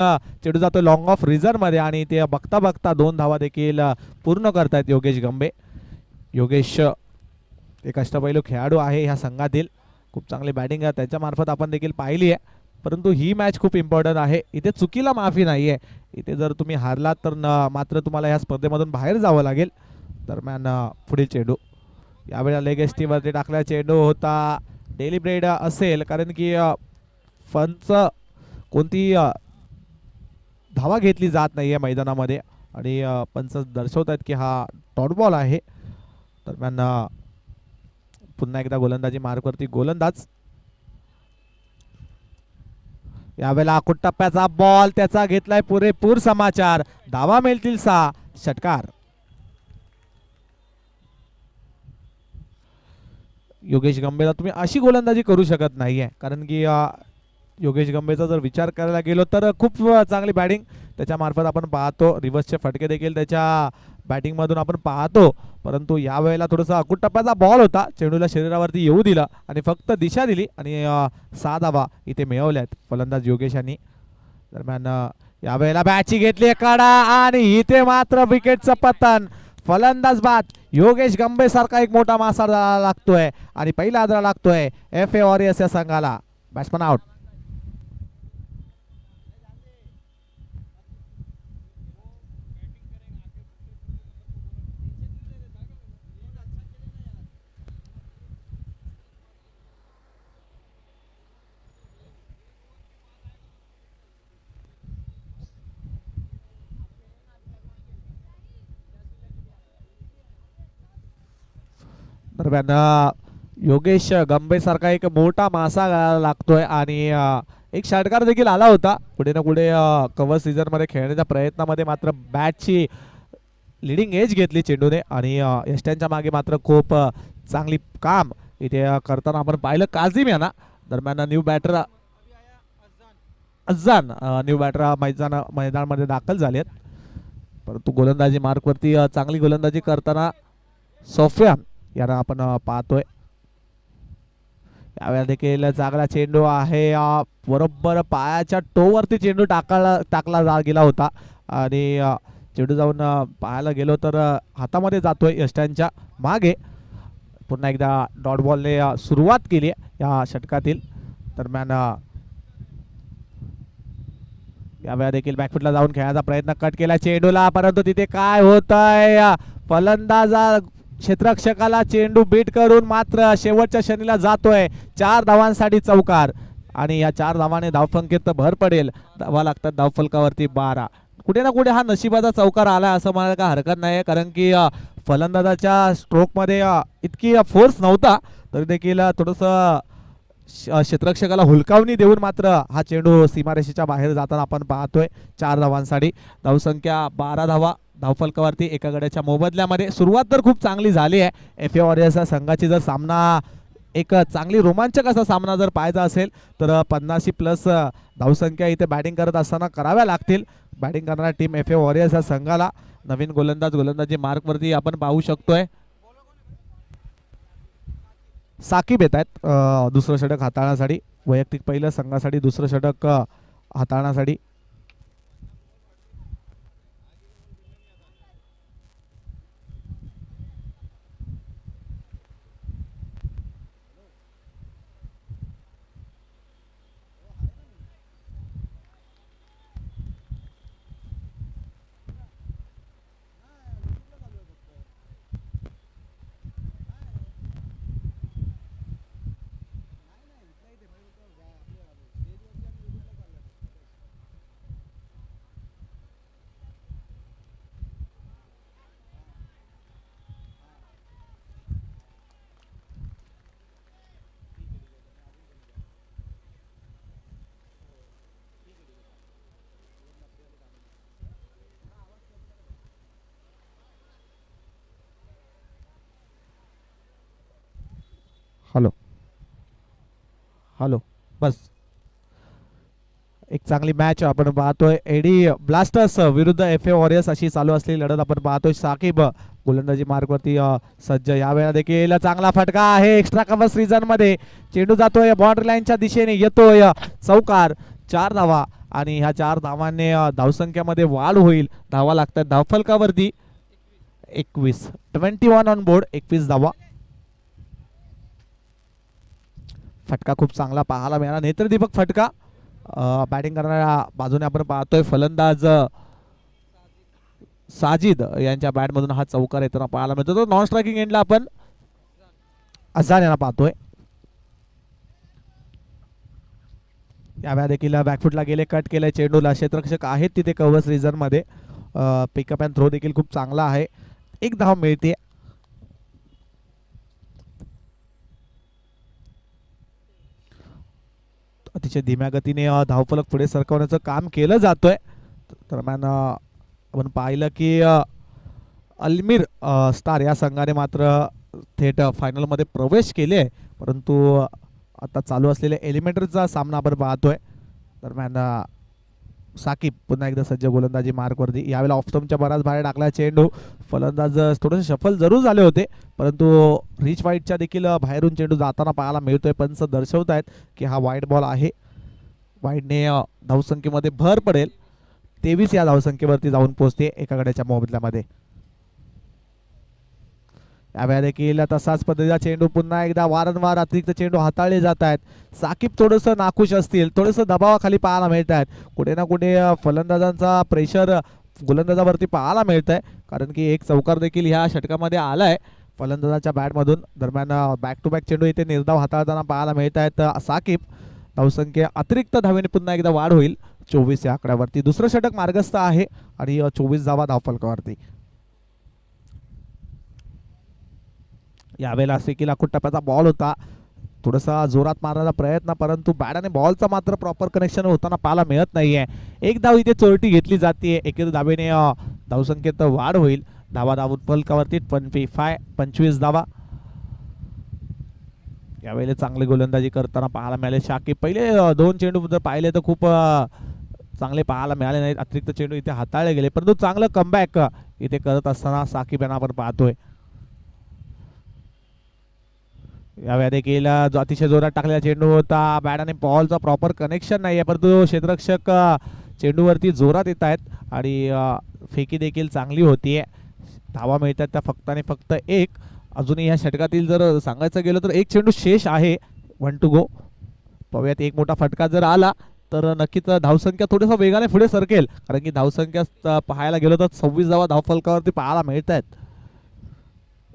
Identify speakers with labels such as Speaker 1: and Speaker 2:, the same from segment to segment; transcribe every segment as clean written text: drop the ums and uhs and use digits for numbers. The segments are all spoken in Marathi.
Speaker 1: चेंडू जातो लॉंग ऑफ रिझन मध्ये आणि ते बघता बघता 2 धावा देखील पूर्ण करतायत योगेश गंबे. योगेश एक अष्टपैलू खेळाडू आहे ह्या संघातील. खूप चांगली बॅटिंग त्याच्या मार्फत आपण देखील पाहिली आहे. परंतु ही मॅच खूप इम्पॉर्टंट आहे. इथे चुकीला माफी नाही आहे. इथे जर तुम्ही हारलात तर मात्र तुम्हाला ह्या स्पर्धेमधून बाहेर जावं लागेल. दरम्यान पुढील चेंडू यावेळेला लेग एसटीवरती टाकला चेंडू होता. डेलिब्रेट असेल कारण की फनच कोणती धावा घेतली जात नाहीये मैदानामध्ये आणि पंच दर्शवत आहेत की हा डॉट बॉल आहे. दरम्यान पुन्हा एकदा गोलंदाजी मार्कवरती गोलंदाज. यावेळेला टप्प्याचा बॉल त्याचा घेतलाय पुरेपूर समाचार. धावा मिळतील 6. षटकार. योगेश गंभीरला तुम्ही अशी गोलंदाजी करू शकत नाहीये कारण की योगेश गंभीरचा जर विचार करायला गेलो तर खूप चांगली बॅटिंग त्याच्या मार्फत आपण पाहतो. रिव्हर्सचे फटके देखील त्याच्या बॅटिंग मधून आपण पाहतो. परंतु यावेळेला थोडासा अकुट टप्प्याचा बॉल होता. चेंडूला शरीरावरती येऊ दिला आणि फक्त दिशा दिली आणि 6 धावा इथे मिळवल्यात फलंदाज योगेश यांनी. दरम्यान यावेळेला बॅची घेतली कडा आणि इथे मात्र विकेटचं पतन. फलंदाज बाद. योगेश गंभीर सारखा एक मोठा मासा लागतोय आणि पहिला आदरा लागतोय FA वॉरियर्स या संघाला. Batsman out. दरम्यान योगेश गंभीर सारखा एक मोठा मासा लागतोय आणि एक षटकार देखील आला होता. कुठे ना कुठे कव्हर सीझन मध्ये खेळण्याच्या प्रयत्नामध्ये मात्र बॅटची लिडिंग एज घेतली चेंडूने आणि यष्ट्यांच्या मागे मात्र खूप चांगली काम इथे करताना आपण पाहिलं काझिम यांना. दरम्यान न्यू बॅटर अझान न्यू बॅटर मैदानामध्ये दाखल झालेत. परंतु गोलंदाजी मार्कवरती चांगली गोलंदाजी करताना सोफियान यांना आपण पाहतोय. यावेळेला देखील चांगला चेंडू आहे. बरोबर पायाच्या टोवरती चेंडू टाकला गेला होता आणि चेंडू जाऊन पाहायला गेलो तर हातामध्ये जातोय यष्ट्यांच्या मागे. पुन्हा एकदा डॉट बॉलने सुरुवात केली या षटकातील. दरम्यान यावेळेला देखील बॅकफुटला जाऊन खेळण्याचा प्रयत्न कट केला चेंडूला परंतु तिथे काय होतंय. फलंदाज क्षेत्ररक्षकाला चेंडू बीट करून मात्र शेवटच्या क्षणीला जातोय. 4 धावांसाठी चौकार आणि या 4 धावाने धावसंख्येत भर पडेल. धावा लागतात धावफलकावरती 12. कुठे ना कुठे हा नशिबाचा चौकार आला असं म्हणायला काय हरकत नाही कारण की फलंदाजाच्या स्ट्रोक मध्ये इतकी फोर्स नव्हता तरी देखील थोडंसं क्षेत्ररक्षकाला हुलकावणी देऊन मात्र हा चेंडू सीमारेषेच्या बाहेर जाताना आपण पाहतोय. 4 धावांसाठी धावसंख्या 12 धावा धावफलकावरती एका गड्याच्या मोबदल्यामध्ये. सुरुवात तर खूप चांगली झाली आहे. FA वॉरियर्स संघाची जर सामना एक चांगली रोमांचक असा सामना जर पाहायचा असेल तर 50+ धावसंख्या इथे बॅटिंग करत असताना कराव्या लागतील. बॅटिंग करणाऱ्या टीम FA वॉरियर्स या संघाला नवीन गोलंदाजी मार्कवरती आपण पाहू शकतोय. साकिब येत आहेत दुसरं षटक हाताळण्यासाठी. वैयक्तिक पहिलं संघासाठी दुसरं षटक हाताळण्यासाठी. हॅलो हॅलो बस. एक चांगली मॅच आपण पाहतोय. एडी ब्लास्टर्स विरुद्ध FA वॉरियर्स अशी चालू असलेली लढत आपण पाहतोय. साकिब गोलंदाजी मार्कवरती सज्ज. यावेळेला देखील चांगला फटका आहे एक्स्ट्रा कव्हर सीझन मध्ये. चेंडू जातोय बाउंड्री लाईनच्या दिशेने येतोय. चौकार. 4 धावा आणि ह्या 4 धावांनी धावसंख्येमध्ये वाढ होईल. धावा लागतात धावफलकावरती 21 ऑन बोर्ड 21 धावा. फटका खूप चांगला पाहायला मिळाला, नेत्रदीपक फटका. बॅटिंग करणाऱ्या बाजूने आपण पाहतोय फलंदाज साजिद यांच्या बॅट मधून हा चौकार येताना पाहायला मिळतो. तो नॉन स्ट्रायकिंग एंडला आपण अझान यांना पाहतोय. यावेळा देखील बॅकफुटला गेले, कट केलंय चेंडूला. क्षेत्ररक्षक आहेत तिथे कव्हर्स रिझन मध्ये. पिकअप अँड थ्रो देखील खूप चांगला आहे. एक धाव मिळते. अतिशय धीम्या गतीने धावफलक पुढे सरकवण्याचं काम केलं जातोय. दरम्यान आपण पाहिलं की अल्मीर स्टार या संघाने मात्र थेट फायनल मध्ये प्रवेश केले, परंतु आता चालू असलेल्या एलिमिनेटरचा सामना आपण पाहतोय. दरम्यान साकिब पुन्हा एकदा सज्ज गोलंदाजी मार्कवरती. यावेळेला ऑफस्टम्पच्या बराच बाहेर टाकला चेंडू. फलंदाज थोडेसे शफल जरूर झाले होते, परंतु रिच वाईडच्या देखील बाहेरून चेंडू जाताना पाहायला मिळतोय. पंच दर्शवत आहेत की हा वाईड बॉल आहे. वाईडने धावसंख्येमध्ये भर पडेल. 23 या धावसंख्येवरती जाऊन पोहोचते एका गड्याच्या मोबदल्यामध्ये. यावेळेला देखील तसाच पद्धतीचा चेंडू पुन्हा एकदा वारंवार अतिरिक्त चेंडू हाताळले जात आहेत. साकिब थोडंसं नाखुश असतील, थोडंसं दबावाखाली पाहायला मिळत आहेत. कुठे ना कुठे फलंदाजांचा प्रेशर गोलंदाजावरती पाहायला मिळत आहे, कारण की एक चौकार देखील ह्या षटकामध्ये आलाय फलंदाजाच्या बॅटमधून. दरम्यान बॅक टू बॅक चेंडू इथे निर्धाव हाताळताना पाहायला मिळत आहेत साकिब. धावसंख्या अतिरिक्त धावेने पुन्हा एकदा वाढ होईल 24 या आकड्यावरती. दुसरं षटक मार्गस्थ आहे आणि 24 धावा धावफलकावरती. यावेळेला देखील अखूट टप्प्याचा बॉल होता, थोडासा जोरात मारण्याचा प्रयत्न, परंतु बॅट आणि बॉलचा मात्र प्रॉपर कनेक्शन होताना पाहायला मिळत नाहीये. एक धाव इथे चोरटी घेतली जाते. एकेरी धावेने धावसंख्येत वाढ होईल. धावा धावफलकावरती 25 धावा. यावेळेला चांगली गोलंदाजी करताना पाहायला मिळाले शाकिब. पहिले 2 चेंडू जर पाहिले तर खूप चांगले पाहायला मिळाले नाहीत. अतिरिक्त चेंडू इथे हाताळले गेले, परंतु चांगलं कमबॅक इथे करत असताना साकिब यांना आपण पाहतोय. यावेळेला देखील जो अतिशय जोरात टाकलेला चेंडू होता, बॅट आणि बॉलचा प्रॉपर कनेक्शन नाही आहे, परंतु क्षेत्ररक्षक चेंडूवरती जोरात येत आहेत आणि फेकी देखील चांगली होतीये. धावा मिळतात त्या फक्त आणि फक्त 1. अजूनही या षटकातील जर सांगायचं गेलं तर 1 चेंडू शेष आहे. 1 टू गो. पाहूयात एक मोठा फटका जर आला तर नक्कीच धावसंख्या थोडंसं वेगाने पुढे सरकेल, कारण की धावसंख्या पाहायला गेलो तर 26 धावा धावफलकावरती पाहायला मिळत आहेत.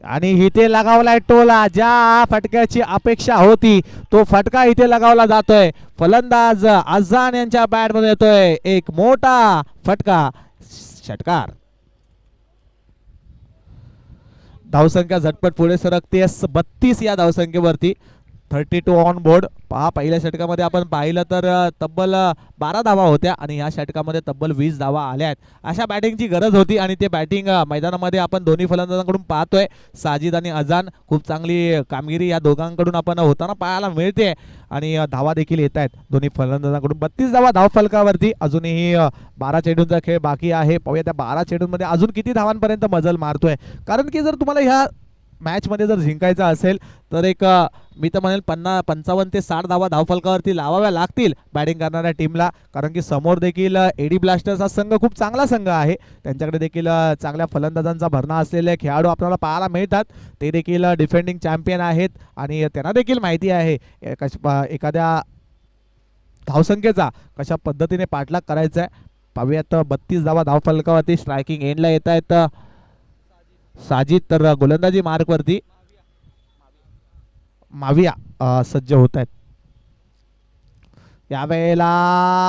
Speaker 1: आणि इथे लगावलाय टोला. ज्या फटक्याची अपेक्षा होती तो फटका इथे लगावला जातोय. फलंदाज अझान यांच्या बॅट मध्ये येतोय एक मोठा फटका. षटकार. धावसंख्या झटपट पुढे सरकते 32 या धावसंख्येवरती. 32 ऑन बोर्ड. पहा, पहिल्या षटकामध्ये आपण पाहिलं तर तब्बल 12 धावा होत्या आणि या षटकामध्ये तब्बल 20 धावा आल्या आहेत. अशा बॅटिंगची गरज होती आणि ते बॅटिंग मैदानामध्ये आपण दोन्ही फलंदाजांकडून पाहतोय. साजिद आणि अझान खूप चांगली कामगिरी या दोघांकडून आपण होताना पाहायला मिळते आणि धावा देखील येत आहेत दोन्ही फलंदाजांकडून. 32 धावा धावफलकावरती. अजूनही 12 चेंडूंचा खेळ बाकी आहे. पाहूया त्या 12 चेंडूंमध्ये अजून किती धावांपर्यंत मजल मारतोय, कारण की जर तुम्हाला ह्या मॅच मध्ये जर जिंकायचं असेल तर एक मी तर म्हणेल 55 ते 60 धावा धावफलकावरती लावाव्या लागतील बॅटिंग करणाऱ्या टीमला, कारण की समोर देखील एडी ब्लास्टर्स हा संघ खूप चांगला संघ आहे. त्यांच्याकडे देखील चांगल्या फलंदाजांचा भरणा असलेले खेळाडू आपल्याला पाहायला मिळतात. ते देखील डिफेंडिंग चॅम्पियन आहेत आणि त्यांना देखील माहिती आहे एखाद्या धावसंख्येचा कशा पद्धतीने पाठलाग करायचा आहे. पाहूयात 32 धावा धावफलकावरती. स्ट्रायकिंग एंडला येत आहेत साजिद, तर गोलंदाजी मार्कवरती माविया सज्ज होत आहेत. यावेळेला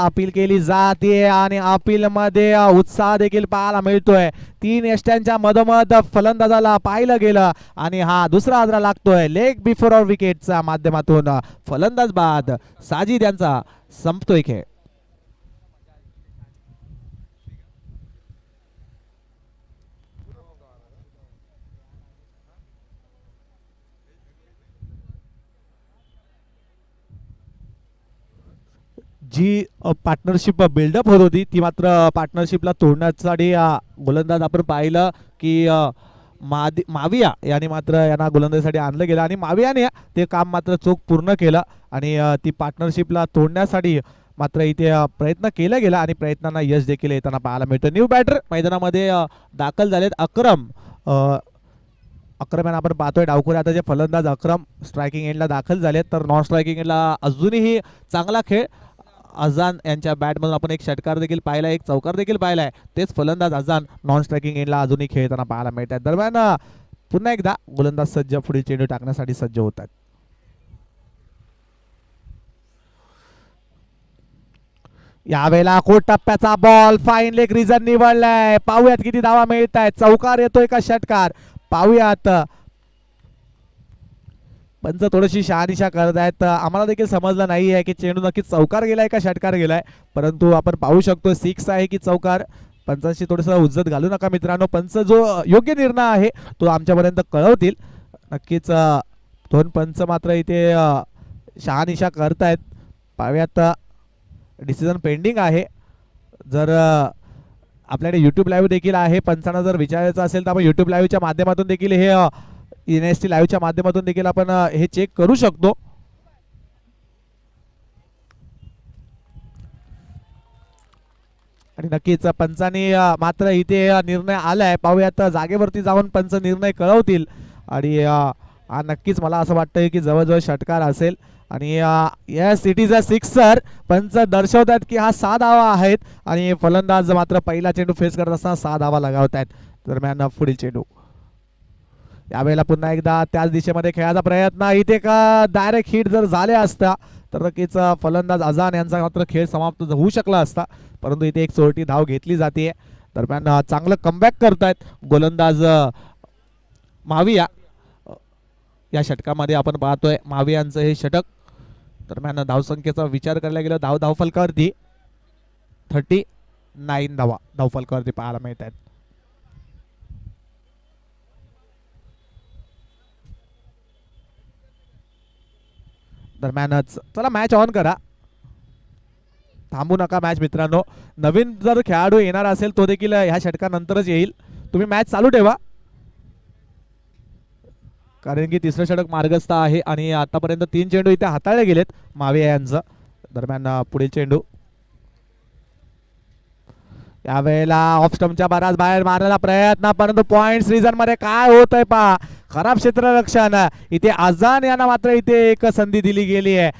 Speaker 1: अपील केली जाते आणि अपील मध्ये उत्साह देखील पाहायला मिळतोय. 3 यष्ट्यांच्या मधोमध फलंदाजाला पाहिलं गेलं आणि हा दुसरा हादरा लागतोय. लेग बिफोर विकेटच्या माध्यमातून फलंदाज बाद साजिद यांचा संपतोय खेळ. जी पार्टनरशिप बिल्डअप होत होती ती मात्र पार्टनरशिपला तोडण्यासाठी गोलंदाज आपण पाहिलं की माविया यांनी मात्र यांना गोलंदाजीसाठी आणलं गेलं आणि मावियाने ते काम मात्र चोख पूर्ण केलं आणि ती पार्टनरशिपला तोडण्यासाठी मात्र इथे प्रयत्न केला गेला आणि प्रयत्नांना यश देखील येताना पाहायला मिळतं. न्यू बॅटर मैदानामध्ये दाखल झालेत अक्रम. अक्रम यांना आपण पाहतोय डावखुरे आता जे फलंदाज अक्रम स्ट्रायकिंग एंडला दाखल झालेत, तर नॉन स्ट्रायकिंग एंडला अजूनही चांगला खेळ अजान यांच्या बॅटमधून आपण एक षटकार देखील पाहिला, एक चौकार देखील पाहिलाय. तेच फलंदाज अजान नॉन स्ट्रायकिंग एंडला अजूनही खेळताना पाहायला मिळतात. दरम्यान पुन्हा एकदा गोलंदाज सज्ज पुढील चेंडू टाकण्यासाठी सज्ज होतात. यावेळेला कोट टप्प्याचा बॉल फाईन लेग रिझन निवडलाय. पाहूयात किती धावा मिळत आहेत. चौकार येतोय का षटकार पाहूयात. पंच थोडीशी शहानिशा करत आहेत. आम्हाला देखील समजलं नाही आहे की चेंडू नक्की चौकार गेलाय का षटकार गेलाय, परंतु आपण पाहू शकतो सिक्स आहे की चौकार. पंचांशी थोडंसं उज्जत घालू नका मित्रांनो. पंच जो योग्य निर्णय आहे तो आमच्यापर्यंत कळवतील नक्कीच. दोन पंच मात्र इथे शहानिशा करतायत. पाहूयात डिसिजन पेंडिंग आहे. जर आपल्याकडे यूट्यूब लाईव्ह देखील आहे, पंचांना जर विचारायचं असेल तर आपण यूट्यूब लाईव्हच्या माध्यमातून देखील हे NST लाईव्हच्या माध्यमातून देखील आपण हे चेक करू शकतो. आणि नक्कीच पंचांनी मात्र इथे निर्णय आलाय. पाहूयात जागेवरती जाऊन पंच निर्णय कळवतील. आणि नक्कीच मला असं वाटतंय की जवळजवळ षटकार असेल. आणि yes it is a sixer. पंच दर्शवतात की हा 6 धावा आहेत आणि फलंदाज मात्र पहिला चेंडू फेस करत असताना 6 धावा लगावत आहेत. दरम्यान पुढील चेंडू यावेळेला पुन्हा एकदा त्याच दिशेमध्ये खेळायचा प्रयत्न. इथे का डायरेक्ट हिट जर झाले असता तर नक्कीच फलंदाज अजान यांचा मात्र खेळ समाप्त होऊ शकला असता, परंतु इथे एक चोरटी धाव घेतली जाते. दरम्यान चांगलं कमबॅक करतायत गोलंदाज माविया. या षटकामध्ये आपण पाहतोय मावियांचं हे षटक. दरम्यान धावसंख्येचा विचार करायला गेला धावफलकावरती 39 धावा धावफलकावरती पाहायला मिळत आहेत. दरम्यानच चला मॅच ऑन करा, थांबू नका मॅच मित्रांनो. नवीन जर खेळाडू येणार असेल तो देखील ह्या षटकानंतरच येईल. तुम्ही मॅच चालू ठेवा कारण की तिसरं षटक मार्गस्थ आहे आणि आतापर्यंत 3 चेंडू इथे हाताळले गेलेत माविया यांचं. दरम्यान पुढील चेंडू यावेळेला ऑफ स्टंपच्या बराच बाहेर मारण्याचा प्रयत्न, परंतु पॉइंट्स रिझन मध्ये काय होत आहे पहा. खराब क्षेत्ररक्षण. इथे अजान यांना मात्र इथे एक संधी दिली गेली आहे.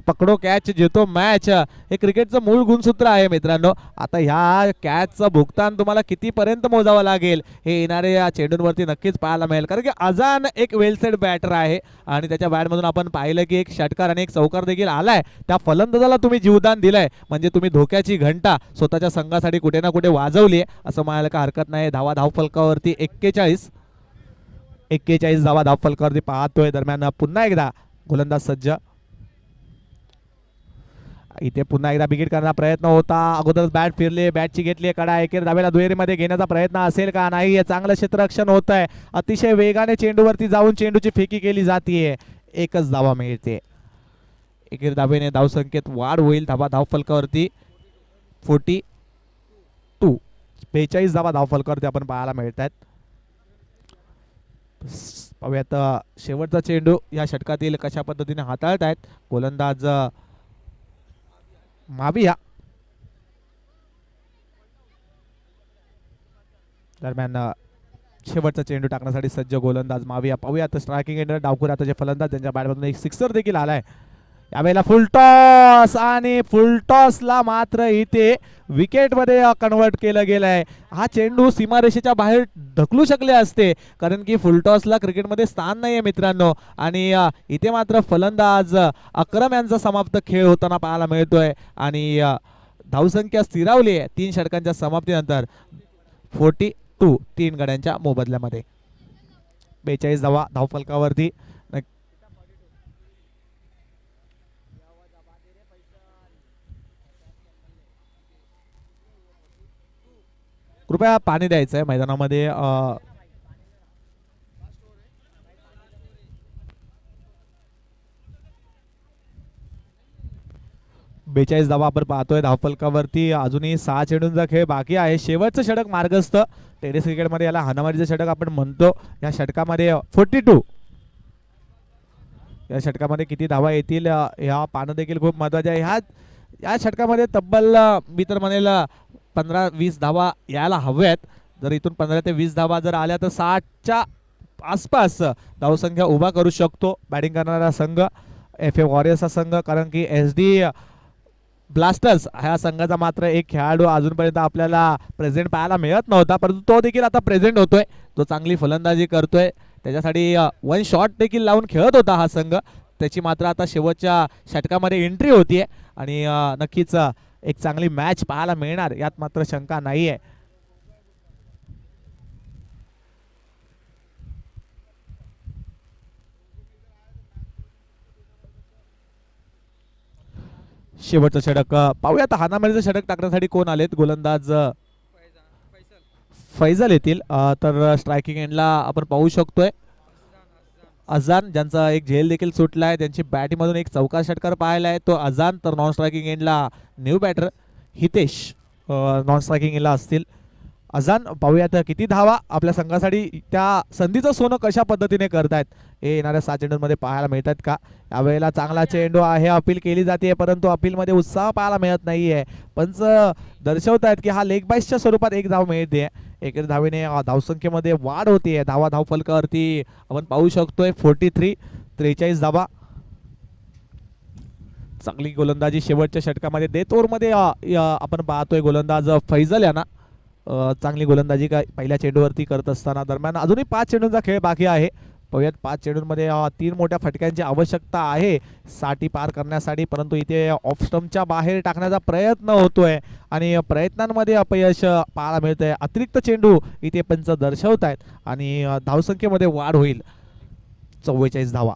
Speaker 1: पकडो कॅच जेतो मॅच हे क्रिकेटचं मूळ गुणसूत्र आहे मित्रांनो. आता ह्या कॅचचं भुगतान तुम्हाला कितीपर्यंत मोजावं लागेल हे येणाऱ्या चेंडूंवरती नक्कीच पाहायला मिळेल. कारण की अजान एक वेल सेट बॅटर आहे आणि त्याच्या बॅटमधून आपण पाहिलं की एक षटकार आणि एक चौकार देखील आलाय. त्या फलंदाजाला तुम्ही जीवदान दिलंय म्हणजे तुम्ही धोक्याची घंटा स्वतःच्या संघासाठी कुठे ना कुठे वाजवली आहे असं म्हणायला का हरकत नाही. धावफलकावरती 41 धावा धावफलकावरती पाहतोय. दरम्यान पुन्हा एकदा गोलंदाज सज्ज. इथे पुन्हा एकदा बिगिट करण्याचा प्रयत्न होता. अगोदरच बॅट फिरली, बॅटची घेतली कडा. एकेर धावेला दुहेरीमध्ये घेण्याचा प्रयत्न असेल का नाही. चांगलं क्षेत्ररक्षण होत आहे. अतिशय वेगाने चेंडूवरती जाऊन चेंडूची फेकी केली जाते. एकच धावा मिळते. एकेर धावेने धावसंख्येत वाढ होईल. धावफलकावरती 42 धावा धावफलकावरती आपण पाहायला मिळत आहेत. पाहूयात शेवटचा चेंडू या षटकातील कशा पद्धतीने हाताळत आहेत गोलंदाज माविया. दरम्यान शेवटचा चेंडू टाकण्यासाठी सज्ज गोलंदाज माविया. पाहूयात स्ट्रायकिंग एंडर डावखुराचे फलंदाज त्यांच्या बॅटमधून एक सिक्सर देखील आलाय. यावेळेला फुलटॉस आणि फुलटॉसला मात्र इथे विकेटमध्ये कन्वर्ट केलं गेलंय. हा चेंडू सीमारेषेच्या बाहेर ढकलू शकले असते कारण की फुलटॉसला क्रिकेटमध्ये स्थान नाहीये मित्रांनो. आणि इथे मात्र फलंदाज अक्रम यांचा समाप्त खेळ होताना पाहायला मिळतोय आणि धावसंख्या स्थिरावली आहे 3 षटकांच्या समाप्तीनंतर 42 3 गड्यांच्या मोबदल्यामध्ये. 42 धावा धावफलकावरती. कृपया पाणी द्यायचं आहे मैदानामध्ये. 42 धावा आपण पाहतोय धावफलकावरती. अजूनही 6 चेंडूंचा खेळ बाकी आहे. शेवटचं षटक मार्गस्थ टेनिस क्रिकेटमध्ये याला हाणामारीचं षटक आपण म्हणतो. या षटकामध्ये 42 या षटकामध्ये किती धावा येतील ह्या पाहणं देखील खूप महत्त्वाचे आहे. ह्या या षटकामध्ये तब्बल मी तर म्हणेल 15-20 धावा यायला हव्यात. जर इथून 15 ते 20 धावा जर आल्या तर 60च्या आसपास धावसंख्या उभा करू शकतो बॅटिंग करणारा संघ FA वॉरियर्सचा संघ. कारण की SD ब्लास्टर्स ह्या संघाचा मात्र एक खेळाडू अजूनपर्यंत आपल्याला प्रेझेंट पाहायला मिळत नव्हता, परंतु तो देखील आता प्रेझेंट होतोय. तो चांगली फलंदाजी करतोय, त्याच्यासाठी 1 शॉट देखील लावून खेळत होता हा संघ. त्याची मात्र आता शेवटच्या षटकामध्ये एंट्री होतीये आणि नक्कीच एक चांगली मॅच पाहायला मिळणार यात मात्र शंका नाही आहे. शेवटचं षटक पाहूया आता. हानामारीचं षटक टाकण्यासाठी कोण आलेत? गोलंदाज फैजल येतील. तर स्ट्रायकिंग एंडला आपण पाहू शकतोय अजान, ज्यांचा एक झेल देखील सुटला आहे. त्यांची बॅटिंगमधून एक चौकार षटकार पाहायला आहे तो अजान. तर नॉन स्ट्रायकिंग एंडला new batter Hitesh non striking एंडला असतील. अजान पाहूयात किती धावा आपल्या संघासाठी त्या संधीचं सोनं कशा पद्धतीने करतायत हे येणाऱ्या 7 चेंडूंमध्ये पाहायला मिळतात का? यावेळेला चांगला चेंडू आहे, अपील केली जाते परंतु अपीलमध्ये उत्साह पाहायला मिळत नाहीये. पंच दर्शवतायत की हा लेग बाईसच्या स्वरूपात एक धाव मिळते. एकेरी धावेने धावसंख्येमध्ये वाढ होते. धाव फलकावरती आपण पाहू शकतोय 43 धावा. चांगली गोलंदाजी शेवटच्या षटकामध्ये डेथ ओव्हरमध्ये आपण पाहतोय गोलंदाज फैजल यांना चांगली गोलंदाजी काय पहिल्या चेंडूवरती करत असताना. दरम्यान अजूनही 5 चेंडूंचा खेळ बाकी आहे. पाहूयात 5 चेंडूंमध्ये 3 मोठ्या फटक्यांची आवश्यकता आहे 60 पार करण्यासाठी, परंतु इथे ऑफ स्टंपच्या बाहेर टाकण्याचा प्रयत्न होतोय आणि प्रयत्नांमध्ये अपयश पाहायला मिळतंय. अतिरिक्त चेंडू इथे पंच दर्शवतायत आणि धावसंख्येमध्ये वाढ होईल 44 धावा.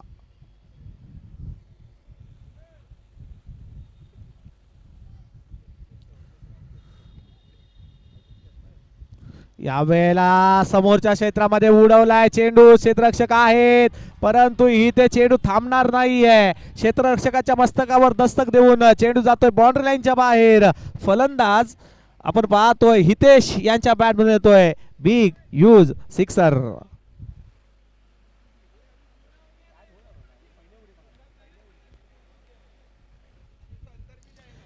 Speaker 1: यावेळेला समोरच्या क्षेत्रामध्ये उडवलाय चेंडू. क्षेत्ररक्षक आहेत परंतु इथे चेंडू थांबणार नाहीये. क्षेत्ररक्षकाच्या मस्तकावर दस्तक देऊन चेंडू जातोय बाउंड्री लाईनच्या बाहेर. फलंदाज आपण पाहतोय हितेश यांच्या बॅटमधून येतोय बिग ह्यूज सिक्सर.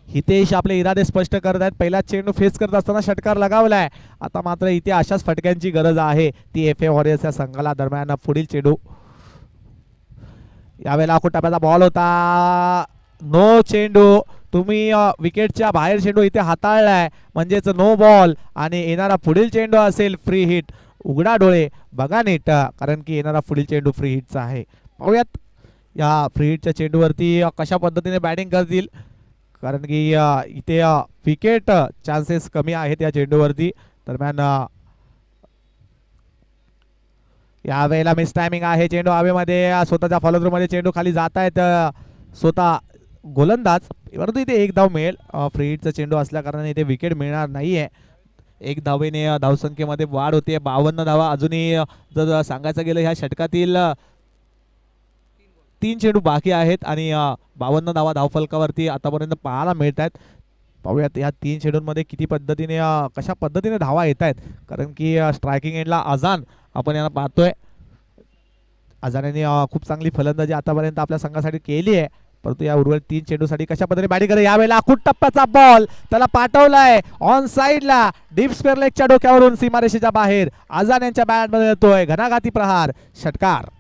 Speaker 1: हितेश आपले इरादे स्पष्ट करत आहेत. पहिला चेंडू फेस करत असताना षटकार लगावलाय. आता मात्र इथे अशाच फटक्यांची गरज आहे ती FA वॉरियर्स या संघाला. दरम्यान पुढील चेंडू यावेळेला टप्प्याचा बॉल होता. नो चेंडू. तुम्ही विकेटच्या बाहेर चेंडू इथे हाताळलाय म्हणजेच नो बॉल आणि येणारा पुढील चेंडू असेल फ्री हिट. उघडा डोळे बघा नीट कारण की येणारा पुढील चेंडू फ्री हिटचा आहे. पाहूयात या फ्री हिटच्या चेंडूवरती कशा पद्धतीने बॅटिंग करतील कारण की इथे विकेट चान्सेस कमी आहेत या चेंडूवरती. दरम्यान यावेळेला मिस टायमिंग आहे. चेंडू हवेमध्ये स्वतःच्या फॉलोथ्रूमध्ये चेंडू खाली जात आहेत स्वतः गोलंदाज, परंतु इथे एक धाव मिळेल. फ्री हिटचा चेंडू असल्या कारणाने इथे विकेट मिळणार नाहीये. एक धावेने धावसंख्येमध्ये वाढ होते. 52 धावा अजूनही जर सांगायचं गेलं ह्या षटकातील 3 चेंडू बाकी आहेत आणि 52 धावा धावफलकावरती आतापर्यंत पाहायला मिळत आहेत. पाहूयात या 3 चेंडूंमध्ये किती पद्धतीने कशा पद्धतीने धावा येत आहेत कारण की स्ट्रायकिंग एंडला अजान आपण यांना पाहतोय. अजान यांनी खूप चांगली फलंदाजी आतापर्यंत आपल्या संघासाठी केली आहे, परंतु या उर्वरित 3 चेंडूसाठी कशा पद्धतीने बॅटिंग करे. यावेळेला टप्प्याचा बॉल त्याला पाठवलाय ऑन साइडला डीप स्क्वेअर लेगच्या डोक्यावरून सीमारेषेच्या बाहेर. अजान यांच्या बॅटमध्ये येतोय घणाघाती प्रहार षटकार.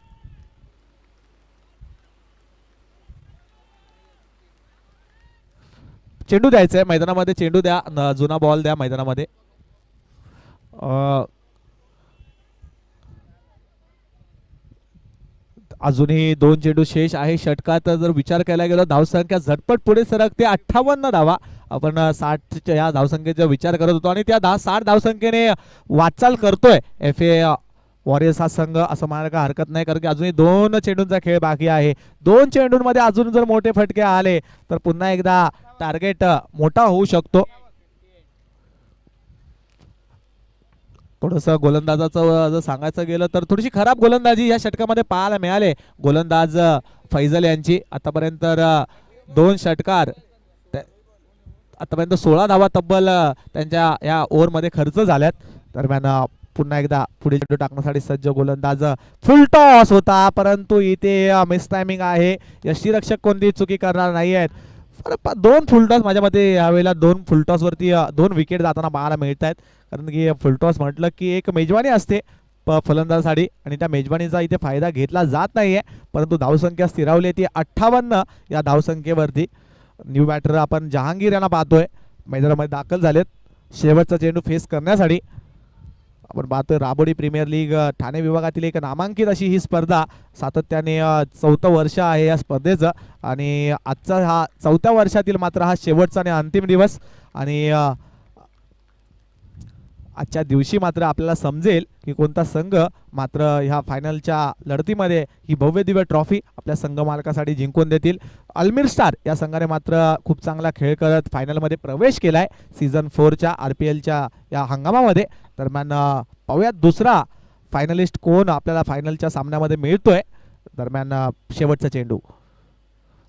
Speaker 1: चेंडू द्यायचंय मैदानामध्ये. चेंडू द्या, जुना बॉल द्या मैदानामध्ये. अजूनही 2 चेंडू शेष आहे षटकात. जर विचार केला गेला धावसंख्या झटपट पुढे सरकते 58 धावा. आपण 60च्या या धावसंख्येचा विचार करत होतो आणि त्या 60 धावसंख्येने वाटचाल करतोय FA वॉरियर्स हा संघ असं म्हणायला काही हरकत नाही कारण की अजूनही 2 चेंडूंचा खेळ बाकी आहे. 2 चेंडूंमध्ये अजून जर मोठे फटके आले तर पुन्हा एकदा टार्गेट मोठा होऊ शकतो. थोडस गोलंदाजाचं जर सांगायचं गेलं तर थोडीशी खराब गोलंदाजी या षटकामध्ये पाहायला मिळाले गोलंदाज फैजल यांची. आतापर्यंत 2 षटकार आतापर्यंत 16 धावा तब्बल त्यांच्या या ओव्हरमध्ये खर्च झाल्यात. दरम्यान पुन्हा एकदा पुढील चेंडू टाकण्यासाठी सज्ज गोलंदाज. फुल टॉस होता परंतु इथे मिस टायमिंग आहे. यष्टीरक्षक कोणती चुकी करणार नाही आहेत. दोन फुलटॉस माझ्या मते यावेळेला दोन फुलटॉसवरती दोन विकेट जाताना पाहायला मिळत आहेत. कारण की फुलटॉस म्हटलं की एक मेजवानी असते फलंदाजासाठी आणि त्या मेजवानीचा इथे फायदा घेतला जात नाहीये. परंतु धावसंख्या स्थिरावली आहे ती 58 या धावसंख्येवरती. न्यू बॅटर आपण जहांगीर यांना पाहतोय मैदानामध्ये दाखल झालेत शेवटचा चेंडू फेस करण्यासाठी. आपण पाहतोय राबोडी प्रीमियर लीग ठाणे विभागातील एक नामांकित अशी ही स्पर्धा. सातत्याने 4थं वर्ष आहे या स्पर्धेचं आणि आजचा हा 4थ्या वर्षातील मात्र हा शेवटचा आणि अंतिम दिवस. आणि आजच्या दिवशी मात्र आपल्याला समजेल की कोणता संघ मात्र ह्या फायनलच्या लढतीमध्ये ही भव्य दिव्य ट्रॉफी आपल्या संघ मालकासाठी जिंकून देतील. अल्मीर स्टार या संघाने मात्र खूप चांगला खेळ करत फायनलमध्ये प्रवेश केलाय सीझन 4च्या RPLच्या या हंगामामध्ये. दरम्यान पाहूयात दुसरा फायनलिस्ट कोण आपल्याला फायनलच्या सामन्यामध्ये मिळतोय. दरम्यान शेवटचा चेंडू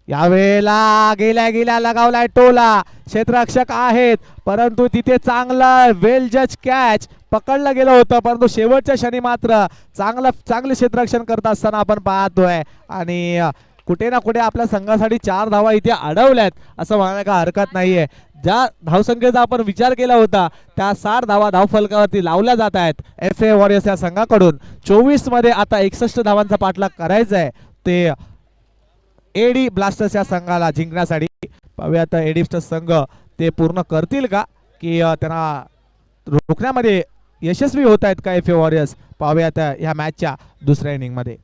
Speaker 1: यावेळेला गेल्या लगावलाय टोला. क्षेत्ररक्षक आहेत परंतु तिथे चांगला वेल जज कॅच पकडलं गेलं होतं. परंतु शेवटच्या क्षणी मात्र चांगले क्षेत्ररक्षण करत असताना आपण पाहतोय आणि कुठे ना कुठे आपल्या संघासाठी 4 धावा इथे अडवल्यात असं म्हणायला का हरकत नाहीये. ज्या धावसंख्येचा आपण विचार केला होता त्या 60 धावा धावफलकावरती लावल्या जात आहेत FA वॉरियर्स या संघाकडून. 24 मध्ये आता 61 धावांचा पाठलाग करायचा आहे ते AD ब्लास्टर्स या संघाला जिंकण्यासाठी. पाहूयात AD ब्लास्टर्स संघ ते पूर्ण करतील का की त्यांना रोखण्यामध्ये यशस्वी होत आहेत का FA वॉरियर्स. पाहूयात ह्या मॅचच्या दुसऱ्या इनिंगमध्ये.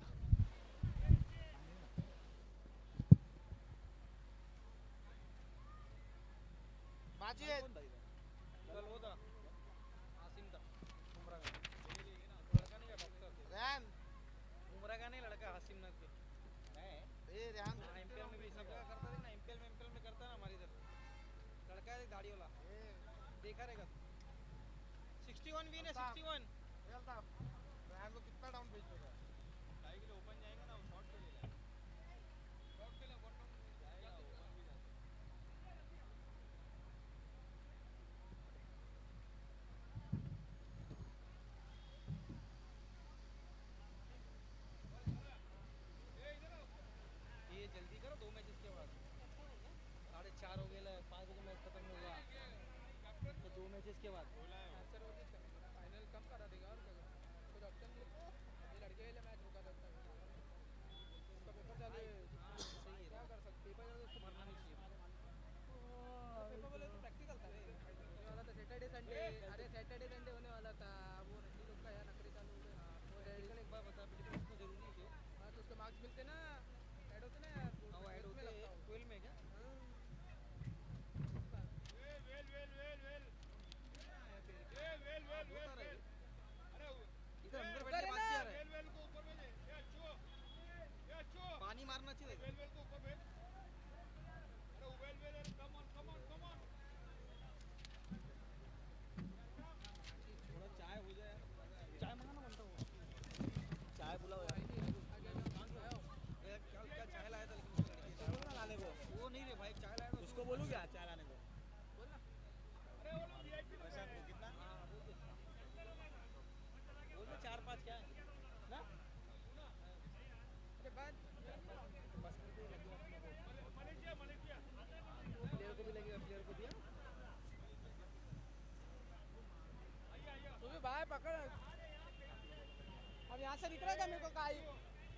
Speaker 2: अब यहाँ से निकलेगा मेरे को काई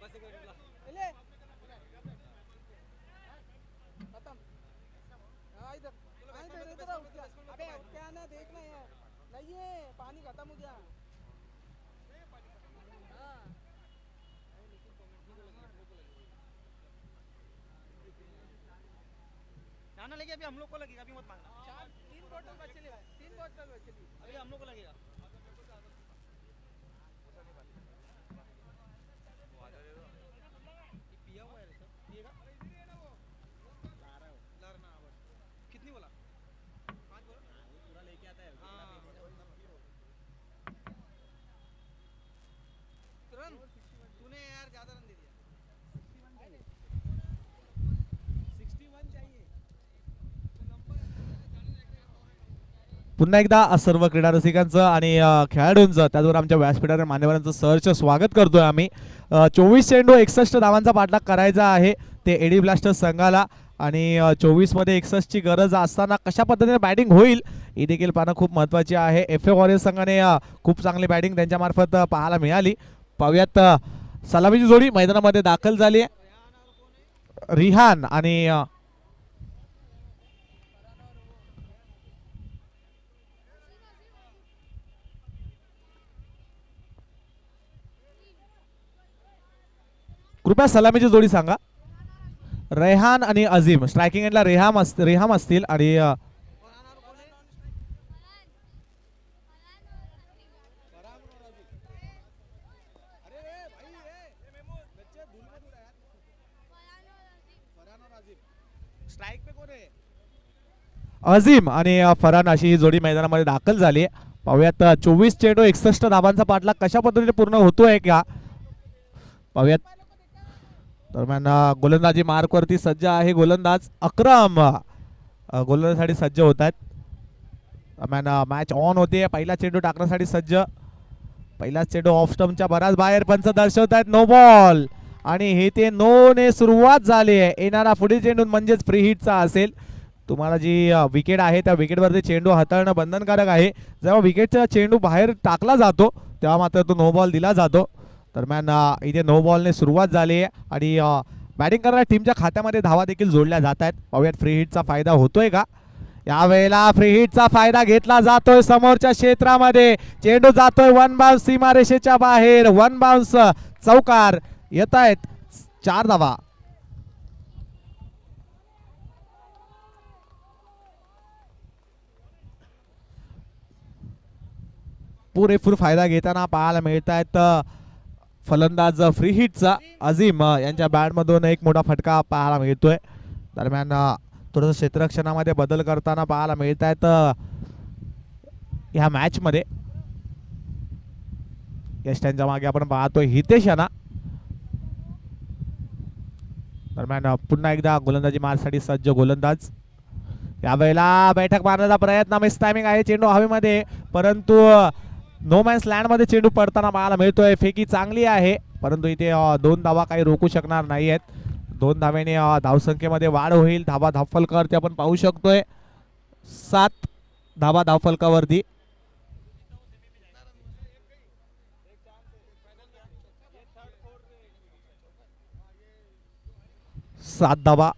Speaker 2: बस ले खत्म इधर इधर अबे क्या ना देखना है नहीं है पानी खत्म हो गया
Speaker 3: जाना लेके अभी हम लोग को लगेगा अभी मत मांगना
Speaker 2: 3 बोतल बचे ले 3 बोतल बचे
Speaker 3: अभी हम लोग को लगेगा पिया हुआ है रे सर पिएगा लारना बस कितनी बोला 5 बोला पूरा लेके आता है तुरंत तूने यार ज्यादा रन दे दिया 61 चाहिए
Speaker 1: पुन्हा एकदा सर्व क्रीडा रसिकांचं आणि खेळाडूंचं त्याचबरोबर आमच्या व्यासपीठावर मान्यवरांचं सहर्ष स्वागत करतोय आम्ही. 24 चेंडू 61 धावांचा पाठलाग करायचा आहे ते AD ब्लास्टर्स संघाला आणि 24 मध्ये 61 ची गरज असताना कशा पद्धतीने बॅटिंग होईल ही देखील पाहणं खूप महत्त्वाची आहे. FA वॉरियर्स संघाने खूप चांगली बॅटिंग त्यांच्या मार्फत पाहायला मिळाली. पाहूयात सलामीची जोडी मैदानामध्ये दाखल झाली आहे. रिहान आणि कृपया सलामीची जोडी सांगा. रेहान आणि अझीम. स्ट्रायकिंग एंडला रेहाम असतील आणि अझीम आणि फरहान अशी ही जोडी मैदानामध्ये दाखल झाली. पाहूयात 24 चेंडू 61 धाबांचा पाठलाग कशा पद्धतीने पूर्ण होतोय का पाहूयात. दरम्यान गोलंदाजी मार्कवरती सज्ज आहे गोलंदाज अक्रम. गोलंदाजीसाठी सज्ज होत आहेत. दरम्यान मॅच ऑन होते. पहिला चेंडू टाकण्यासाठी सज्ज. पहिला चेंडू ऑफ स्टंपच्या बराच बाहेर. पंच दर्शवत आहेत नो बॉल आणि हे ते नो ने सुरुवात झाली आहे. येणारा पुढील चेंडू म्हणजेच फ्री हिटचा असेल. तुम्हाला जी विकेट आहे त्या विकेटवरती चेंडू हाताळणं बंधनकारक आहे. जेव्हा विकेटचा चेंडू बाहेर टाकला जातो तेव्हा मात्र तो नो बॉल दिला जातो. दरम्यान इथे नो बॉलने सुरुवात झाली आहे आणि बॅटिंग करणाऱ्या टीमच्या खात्यामध्ये धावा देखील जोडल्या जात आहेत. पाहूयात फ्री हिटचा फायदा होतोय का. यावेळेला फ्री हिटचा फायदा घेतला जातोय. समोरच्या क्षेत्रामध्ये चेंडू जातोय वन बाउन्स सीमारेषेच्या बाहेर. वन बाउन्स चौकार येत आहेत. 4 धावा. पुरेपूर फायदा घेताना पाहायला मिळत आहेत फलंदाज फ्री हिटचा अझीम यांच्या बॅटमधून एक मोठा फटका पाहायला मिळतोय. दरम्यान थोडंसं क्षेत्ररक्षणामध्ये बदल करताना पाहायला मिळत आहेत ह्या मॅच मध्ये. यष्ट्यांच्या मागे आपण पाहतोय हितेश यांना. दरम्यान पुन्हा एकदा गोलंदाजी मारसाठी सज्ज गोलंदाज. यावेळेला बैठक मारण्याचा प्रयत्न. मिस टायमिंग आहे. चेंडू हवेमध्ये परंतु नो मॅन्स लँड मध्ये चेंडू पडताना पाहायला मिळतोय. फेकी चांगली आहे परंतु इथे 2 धावा काही रोखू शकणार नाही आहेत. 2 धाव्याने धावसंख्येमध्ये वाढ होईल. धावफलकावरती आपण पाहू शकतोय 7 धावा धावफलकावरती. सात धावा.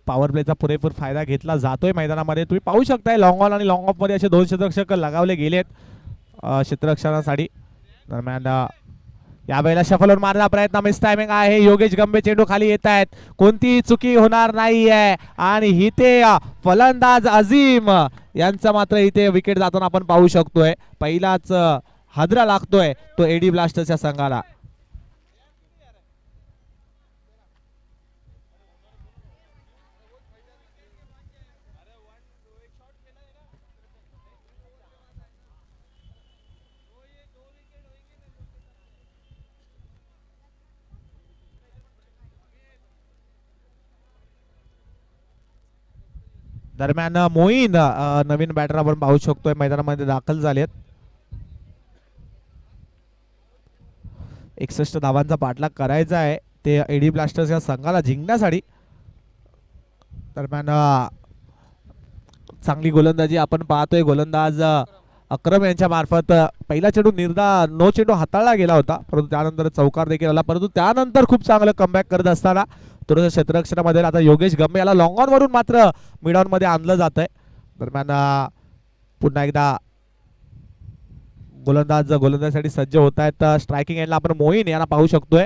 Speaker 1: पॉवर प्लेचा पुरेपूर फायदा घेतला जातोय मैदानामध्ये. तुम्ही पाहू शकताय लॉंग ऑन आणि लॉंग ऑफ मध्ये असे 2 क्षेत्ररक्षक लगावले गेलेत क्षेत्ररक्षणासाठी. दरम्यान यावेळेला शफलवर मारण्याचा प्रयत्न. मिस टायमिंग आहे. योगेश गंभे चेंडू खाली येत आहेत. कोणती चुकी होणार नाहीये आणि इथे फलंदाज अझीम यांचा मात्र इथे विकेट जाताना आपण पाहू शकतोय. पहिलाच हादरा लागतोय तो एडी ब्लास्टर्सच्या संघाला. दरम्यान मोईन नवीन बॅटर आपण पाहू शकतोय मैदानामध्ये दाखल झालेत. 61 धावांचा पाठलाग करायचा आहे ते एडी ब्लास्टर्स या संघाला जिंकण्यासाठी. दरम्यान चांगली गोलंदाजी आपण पाहतोय. गोलंदाज अक्रम यांच्या मार्फत पहिला चेंडू नो चेंडू हाताळला गेला होता परंतु त्यानंतर चौकार देखील आला. परंतु त्यानंतर खूप चांगलं कमबॅक करत असताना थोडंसं क्षेत्ररक्षणामध्ये आता योगेश गंभे याला लॉंग ऑन वरून मात्र मिड ऑन मध्ये आणलं जात आहे. दरम्यान पुन्हा एकदा गोलंदाजीसाठी सज्ज होत आहेत. स्ट्रायकिंग एंडला आपण मोईन यांना पाहू शकतोय.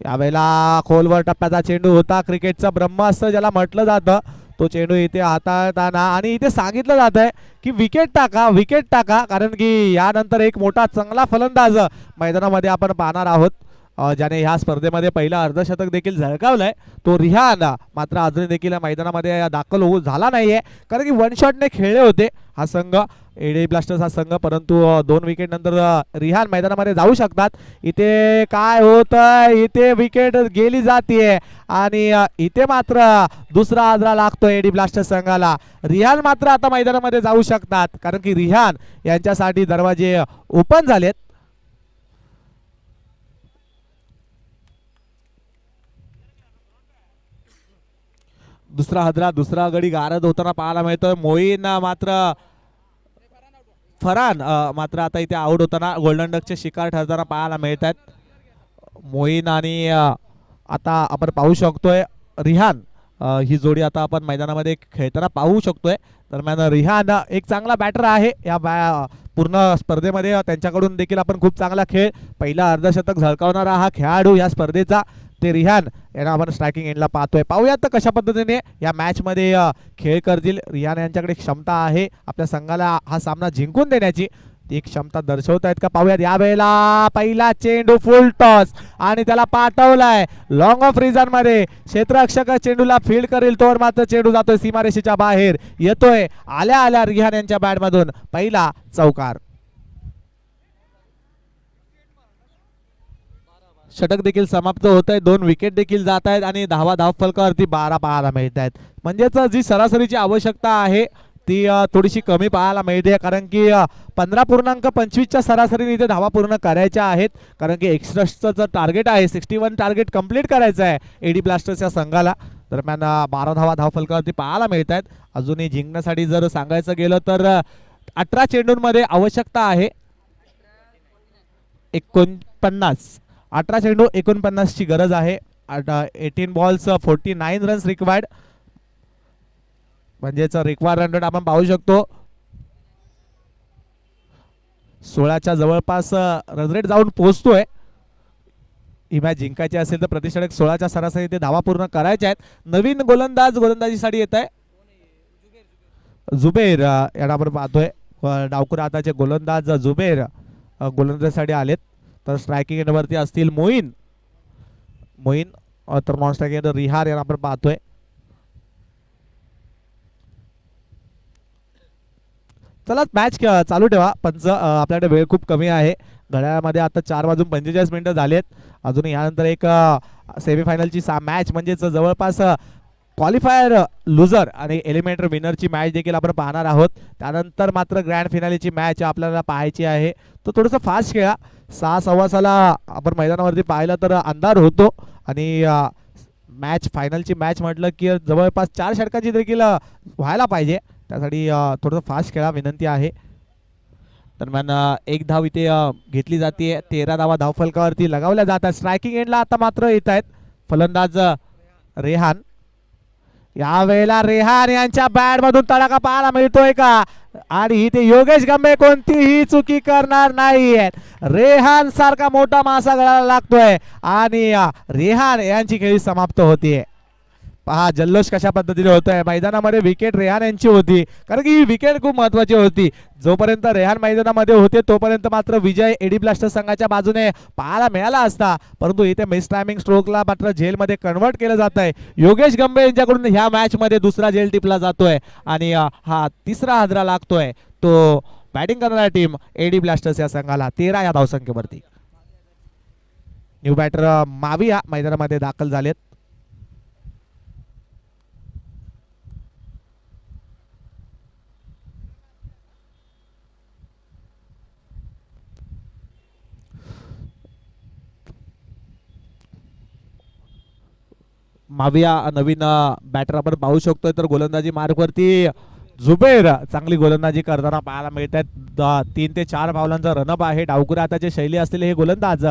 Speaker 1: यावेळेला खोलवर टप्प्याचा चेंडू होता. क्रिकेटचा ब्रह्मास्त्र ज्याला म्हटलं जातं तो चेंडू इथे हाताळताना आणि इथे सांगितलं जात आहे की विकेट टाका कारण की यानंतर एक मोठा चांगला फलंदाज मैदानामध्ये आपण पाहणार आहोत ज्याने ह्या स्पर्धेमध्ये पहिला अर्धशतक देखील झळकावलंय तो रिहान. मात्र अजून देखील मैदानामध्ये दाखल होऊ झाला नाहीये कारण की 1 शॉटने खेळले होते हा संघ एडी ब्लास्टर्स हा संघ. परंतु 2 विकेट नंतर रिहान मैदानामध्ये जाऊ शकतात. इथे काय होतंय. इथे विकेट गेली जाते आणि इथे मात्र दुसरा आदरा लागतो एडी ब्लास्टर्स संघाला. रिहान मात्र आता मैदानामध्ये जाऊ शकतात कारण की रिहान यांच्यासाठी दरवाजे ओपन झालेत. दुसरा गडी गारद होताना पाहायला मिळतोय. मोईन मात्र फरान मात्र आता इथे आउट होताना गोल्डन डकचे शिकार ठरताना पाहायला मिळत आहेत. मोईन आणि आता आपण पाहू शकतोय रिहान ही जोडी आता आपण मैदानामध्ये खेळताना पाहू शकतोय. दरम्यान रिहान एक चांगला बॅटर आहे या पूर्ण स्पर्धेमध्ये. त्यांच्याकडून देखील आपण खूप चांगला खेळ, पहिला अर्धशतक झळकावणारा हा खेळाडू या स्पर्धेचा ते रिहान यांना आपण स्ट्रायकिंग एंडला पाहतोय. पाहूयात तर कशा पद्धतीने या मॅच मध्ये खेळ करतील. रिहान यांच्याकडे क्षमता आहे आपल्या संघाला हा सामना जिंकून देण्याची, ती क्षमता दर्शवत आहेत का पाहूयात. या वेळेला पहिला चेंडू फुल टॉस आणि त्याला पाठवलाय लॉंग ऑफ रिझन मध्ये. क्षेत्ररक्षक चेंडूला फील्ड करेल तोवर मात्र चेंडू जातोय सीमारेषेच्या बाहेर. येतोय आल्या आल्या रिहान यांच्या बॅट मधून पहिला चौकार. षटक देखील समाप्त होत आहे, 2 विकेट देखील जात आहेत आणि धाव फलकावरती 12 पाहायला मिळत आहेत. म्हणजेच जी सरासरीची आवश्यकता आहे ती थोडीशी कमी पाहायला मिळते, कारण की 15.25च्या सरासरीने इथे धावा पूर्ण करायच्या आहेत. कारण की एक्स्ट्राचं टार्गेट आहे 61 टार्गेट कंप्लीट करायचं आहे एडी ब्लास्टर्स या संघाला. दरम्यान 12 धावा फलकावरती पाहायला मिळत आहेत. अजूनही जिंकण्यासाठी जर सांगायचं गेलं तर 18 चेंडूंमध्ये आवश्यकता आहे 49. 18 चेंडू 49ची गरज आहे. 18 बॉल्स 49 रन्स रिक्वायर्ड. म्हणजेच रिक्वायर्ड रन रेट आपण पाहू शकतो 16च्या जवळपास रन रेट जाऊन पोहोचतोय. ही मॅच जिंकायची असेल तर प्रतिषटक 16च्या सरासरी ते धावा पूर्ण करायच्या आहेत. नवीन गोलंदाजीसाठी येत आहे जुबेर यांना आपण पाहतोय. डावखुरा हाताचे गोलंदाज जुबेर गोलंदाजीसाठी आलेत. तर स्ट्रायकिंग एंडवरती असतील मोईन तर नॉन स्ट्रायकिंग एंड रिहार यांना आपण पाहतोय. चला मॅच चालू ठेवा. पंच आपल्याकडे वेळ खूप कमी आहे. घड्याळामध्ये आता 4:45 झालेत. अजून यानंतर एक सेमीफायनलची मॅच म्हणजेच जवळपास क्वालिफायर लुझर आणि एलिमिनेटर विनरची मॅच देखील आपण पाहणार आहोत. त्यानंतर मात्र ग्रँड फिनालेची मॅच आपल्याला पाहायची आहे. तो थोडंसं फास्ट खेळा. 6:15 आपण मैदानावरती पाहिलं तर अंधार होतो आणि मॅच फायनलची मॅच म्हटलं की जवळपास 4 षटकांची देखील व्हायला पाहिजे. त्यासाठी थोडंसं फास्ट खेळा विनंती आहे. दरम्यान एक धाव इथे घेतली जाते. 13 धावा धावफलकावरती लगावल्या जातात. स्ट्रायकिंग एंडला आता मात्र येत आहेत फलंदाज रेहान. यावेळेला रेहान यांच्या बॅट मधून तडाखा पाहायला मिळतोय का? आणि इथे योगेश गंभे कोणतीही चुकी करणार नाहीयेत. रेहान सारखा मोठा मासा गळाला लागतोय आणि रेहान यांची खेळी समाप्त होतीये. पहा जल्लोष कशा पद्धतीने होतोय मैदानामध्ये. विकेट रेहान यांची होती, कारण की ही विकेट खूप महत्वाची होती. जोपर्यंत रेहान मैदानामध्ये होते तोपर्यंत मात्र विजय एडी ब्लास्टर संघाच्या बाजूने पाहायला मिळाला असता. परंतु इथे मिस टायमिंग स्ट्रोकला मात्र जेलमध्ये कन्वर्ट केलं जात आहे. योगेश गंभे यांच्याकडून ह्या मॅच मध्ये दुसरा जेल टिपला जातोय आणि हा तिसरा हादरा लागतोय तो बॅटिंग करणाऱ्या टीम एडी ब्लास्टर्स या संघाला 13 या धावसंख्येवरती. न्यू बॅटर माविया मैदानामध्ये दाखल झालेत. माविया नवीन बॅटर आपण पाहू शकतोय. तर गोलंदाजी मार्कवरती जुबेर चांगली गोलंदाजी करताना पाहायला मिळत आहेत. 3 ते 4 धावांचा रनअप आहे. डावकुरा हाताची शैली असलेले हे गोलंदाज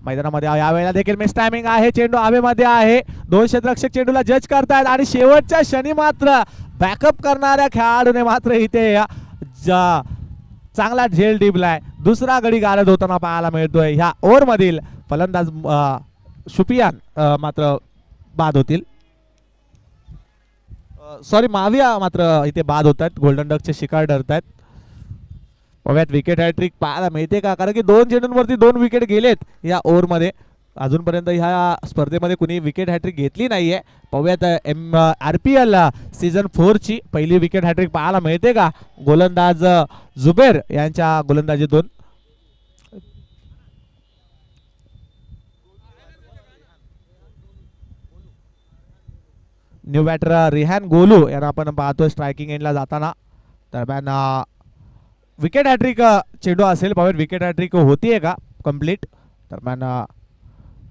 Speaker 1: मैदानामध्ये यावेळेला देखील मिस टायमिंग आहे. चेंडू हवेमध्ये आहे. 2 क्षेत्ररक्षक चेंडूला जज करतायत आणि शेवटच्या क्षणी मात्र बॅकअप करणाऱ्या खेळाडूने मात्र इथे चांगला झेल टिपलाय. दुसरा गडी गारद होताना पाहायला मिळतोय. ह्या ओव्हर मधील फलंदाज शुपियान मात्र बाद होतील. सॉरी माविया मात्र इथे बाद होत आहेत. गोल्डन डकचे शिकार ठरत आहेत. बघूयात विकेट हॅट्रिक पाहायला मिळते का, कारण की 2 चेंडूंवरती 2 विकेट गेलेत या ओव्हरमध्ये. अजूनपर्यंत ह्या स्पर्धेमध्ये कुणी विकेट हॅट्रिक घेतली नाहीये. पाहूयात RPL सीझन 4 ची पहिली विकेट हॅट्रिक पाहायला मिळते का. गोलंदाज जुबेर यांच्या गोलंदाजीतून न्यू बॅटर रिहान गोलू यांना आपण पाहतोय स्ट्रायकिंग एंडला जाताना. दरम्यान विकेट हॅट्रिक चेंडू असेल. पाहूयात विकेट हॅट्रिक होतीये का कंप्लीट. दरम्यान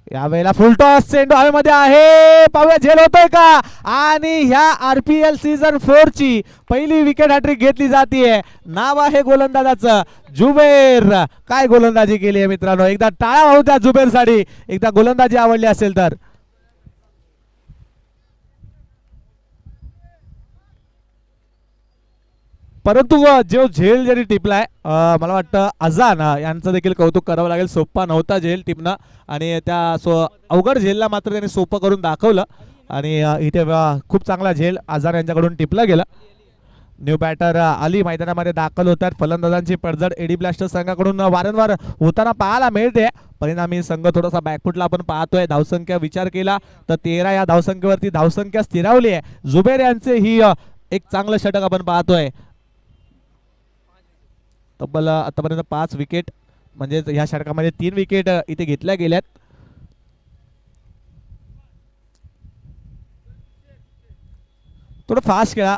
Speaker 1: यावेळेला फुलटॉस चेंडू हवेमध्ये आहे, पाहूया झेल होतोय का. आणि ह्या RPL सीझन 4 ची पहिली विकेट हॅट्रिक घेतली जाते. नाव आहे गोलंदाजाचं जुबेर. काय गोलंदाजी केली आहे मित्रांनो, एकदा टाळ्या वाहू द्या जुबेर साठी, एकदा गोलंदाजी आवडली असेल तर. परंतु जो झेल जरी टिपलाय, मला वाटतं अजान यांचं देखील कौतुक करावं लागेल. सोप्पा नव्हता झेल टिपणं आणि त्या अवघड झेलला मात्र त्यांनी सोपं करून दाखवलं. आणि इथे खूप चांगला झेल अजान यांच्याकडून टिपला गेला. न्यू बॅटर अली मैदानामध्ये दाखल होतात. फलंदाजांची पडझड एडी ब्लास्टर्स संघाकडून वारंवार होताना पाहायला मिळते. परिणामी संघ थोडासा बॅकफुटला आपण पाहतोय. धावसंख्या विचार केला तर 13 या धावसंख्येवरती धावसंख्या स्थिरावली आहे. जुबेर यांचे ही एक चांगलं षटक आपण पाहतोय. तब्बल आतापर्यंत 5 विकेट, म्हणजे ह्या षटकामध्ये 3 विकेट इथे घेतल्या गेल्यात. थोडं फास्ट खेळा.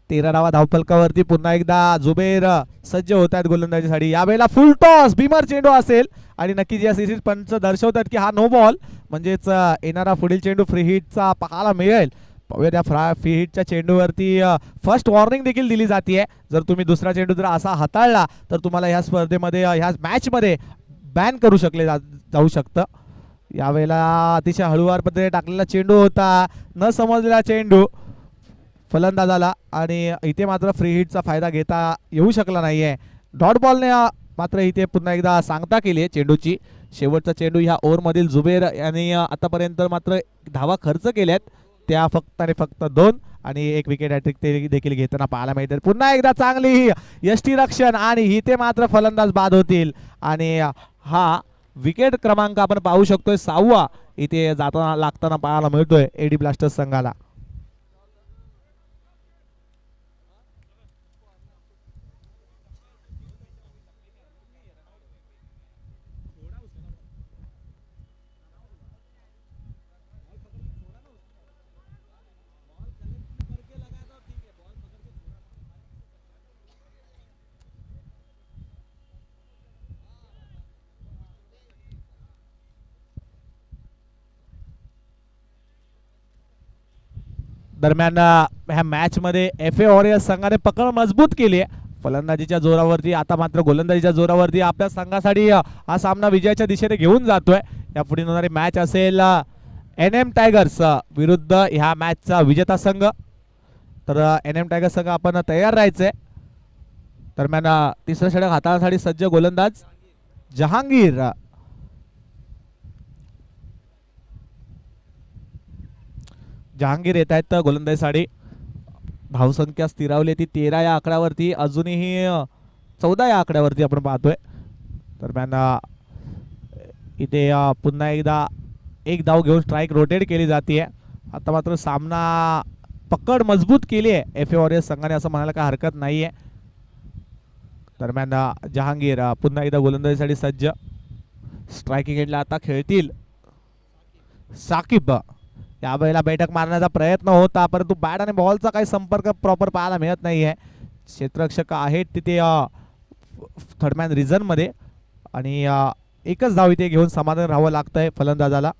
Speaker 1: 13 धावफलकावरती पुन्हा एकदा जुबेर सज्ज होत आहेत गोलंदाजीसाठी. यावेळेला फुल टॉस भीमर चेंडू असेल आणि नक्कीच या सिरीज पंच दर्शवतात की हा नो बॉल, म्हणजेच येणारा पुढील चेंडू फ्री हिटचा पाहायला मिळेल. त्या फ्री हिटच्या चेंडूवरती फर्स्ट वॉर्निंग देखील दिली जाते. जर तुम्ही दुसरा चेंडू जर असा हाताळला तर तुम्हाला ह्या स्पर्धेमध्ये ह्या मॅचमध्ये बॅन करू जाऊ शकतं. यावेळेला अतिशय हळूवार पद्धतीने टाकलेला चेंडू होता, न समजलेला चेंडू फलंदाजाला, आणि इथे मात्र फ्री हिटचा फायदा घेता येऊ शकला नाहीये. डॉट बॉलने मात्र इथे पुन्हा एकदा सांगता केली आहे चेंडूची. शेवटचा चेंडू ह्या ओव्हरमधील जुबेर यांनी आतापर्यंत मात्र धावा खर्च केल्यात, त्या फक्त आणि फक्त 2, आणि 1 विकेट हॅट्रिक ते देखील घेताना पाहायला मिळते. पुन्हा एकदा चांगली यष्टीरक्षण आणि इथे मात्र फलंदाज बाद होतील. आणि हा विकेट क्रमांक आपण पाहू शकतोय 6वा इथे जाताना लागताना पाहायला मिळतोय एडी ब्लास्टर्स संघाला. दरम्यान ह्या मॅच मध्ये FA वॉरियर्स संघाने पकड मजबूत केली आहे. फलंदाजीच्या जोरावरती, आता मात्र गोलंदाजीच्या जोरावरती आपल्या संघासाठी हा सामना विजयाच्या दिशेने घेऊन जातोय. या पुढे होणारी मॅच असेल NM टायगर्स विरुद्ध ह्या मॅचचा विजेता संघ. तर NM टायगर्स संघ आपण तयार राहायचंय. दरम्यान तिसरं षटक हाताळण्यासाठी सज्ज गोलंदाज जहांगीर. जहांगीर येत आहेत गोलंदाजीसाठी. धावसंख्या स्थिरावली ती 13 या आकड्यावरती, अजूनही 14 या आकड्यावरती आपण पाहतोय. दरम्यान इथे पुन्हा एकदा 1 धाव घेऊन स्ट्राईक रोटेट केली जाते. आता मात्र सामना पकड मजबूत केली आहे FA वॉरियर्स संघाने, असं म्हणायला काय हरकत नाहीये. दरम्यान जहांगीर पुन्हा एकदा गोलंदाजीसाठी सज्ज. स्ट्रायकिंग एंडला आता खेळतील साकिब. यावेळेला बैठक मारण्याचा प्रयत्न होता, परंतु बॅट आणि बॉलचा काही संपर्क प्रॉपर पाहायला मिळत नाहीये. क्षेत्ररक्षक आहेत तिथे थर्डमॅन रिझन मध्ये, आणि एकच धाव इथे घेऊन समाधान राहावं लागतंय फलंदाजाला.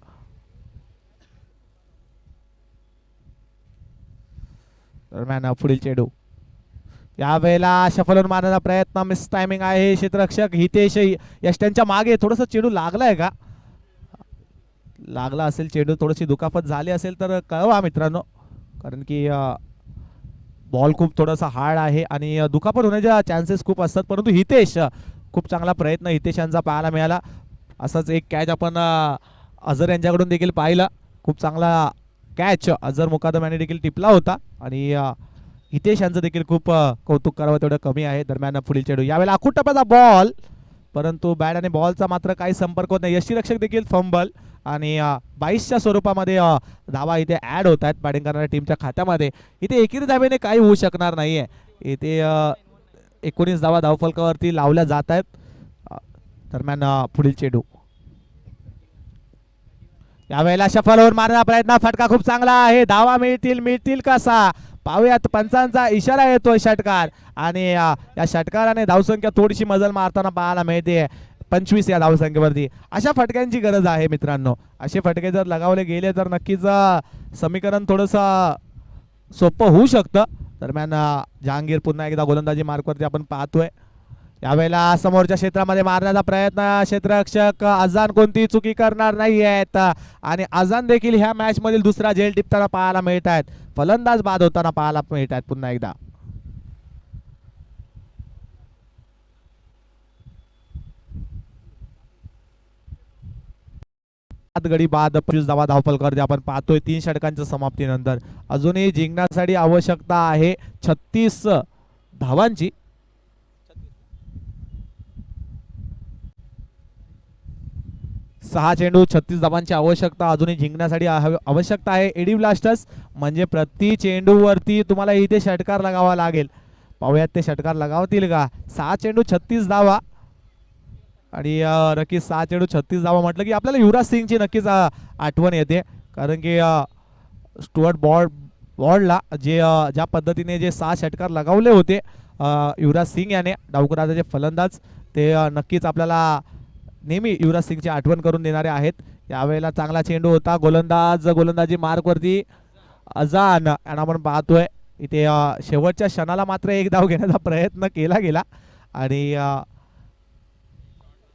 Speaker 1: दरम्यान पुढील चेंडू यावेळेला शफलून मारण्याचा प्रयत्न, मिस टायमिंग आहे. क्षेत्ररक्षक हितेश यष्ट्यांच्या मागे थोडंसं चेंडू लागलाय का, लागला असेल चेंडू, थोडीशी दुखापत झाली असेल तर कळवा मित्रांनो, कारण की बॉल खूप थोडासा हार्ड आहे आणि दुखापत होण्याच्या चान्सेस खूप असतात. परंतु हितेश, खूप चांगला प्रयत्न हितेश यांचा पाहायला मिळाला. असाच एक कॅच आपण अझर यांच्याकडून देखील पाहिला. खूप चांगला कॅच अझर मुकादम यांनी देखील टिपला होता, आणि हितेश यांचं देखील खूप कौतुक करावं तेवढं कमी आहे. दरम्यान पुढील चेंडू यावेळेला आखूड टप्प्याचा बॉल, परंतु बॅट आणि बॉलचा मात्र काही संपर्क होत नाही. यष्टीरक्षक देखील फंबल, आणि 22च्या स्वरूपामध्ये धावा इथे ऍड होत आहेत बॅटिंग करणाऱ्या टीमच्या खात्यामध्ये. इथे एकेरी धावेने काही होऊ शकणार नाहीये. इथे 19 धावा धावफलकावरती लावल्या जात आहेत. दरम्यान पुढील चेंडू यावेळेला शफलवर मारण्याचा प्रयत्न, फटका खूप चांगला आहे. धावा मिळतील कसा पाहूयात. पंचांचा इशारा येतोय षटकार, आणि या षटकाराने धावसंख्या थोडीशी मजल मारताना पाहायला मिळते. 25 या धावसंख्येवरती. अशा फटक्यांची गरज आहे मित्रांनो. असे फटके जर लगावले गेले तर नक्कीच समीकरण थोडंसं सोपं होऊ शकतं. दरम्यान जहांगीर पुन्हा एकदा गोलंदाजी मार्कवरती आपण पाहतोय. यावेळेला समोरच्या क्षेत्रामध्ये मारण्याचा प्रयत्न, क्षेत्ररक्षक अजान कोणती चुकी करणार नाही आहेत आणि अजान देखील ह्या मॅच मधील दुसरा झेल टिपताना पाहायला मिळत आहेत. फलंदाज बाद होताना पाहायला मिळत आहेत पुन्हा एकदा. गडी बाद 25 धावा धावफलकावरती आपण पाहतोय 3 षटकांच्या समाप्तीनंतर. अजूनही जिंकण्यासाठी आवश्यकता आहे 36 धावांची. 6 चेंडू 36 धावांची आवश्यकता अजूनही जिंकण्यासाठी आवश्यकता आहे. एडी ब्लास्टर्स म्हणजे प्रति चेंडूवरती तुम्हाला इथे षटकार लगावा लागेल. पाहूयात ते षटकार लगावतील का. 6 चेंडू 36 धावा आणि नक्कीच 6 चेंडू 36 धावा म्हटलं की आपल्याला युवराज सिंगची नक्कीच आठवण येते. कारण की स्टुअर्ट बॉर्डला जे ज्या पद्धतीने जे 6 षटकार लगावले होते युवराज सिंग याने, डावखुराचे फलंदाज, ते नक्कीच आपल्याला नेहमी युवराज सिंगची आठवण करून देणारे आहेत. यावेळेला चांगला चेंडू होता. गोलंदाजी मार्कवरती अजान यांना आपण पाहतोय. इथे शेवटच्या क्षणाला मात्र एक धाव घेण्याचा प्रयत्न केला गेला आणि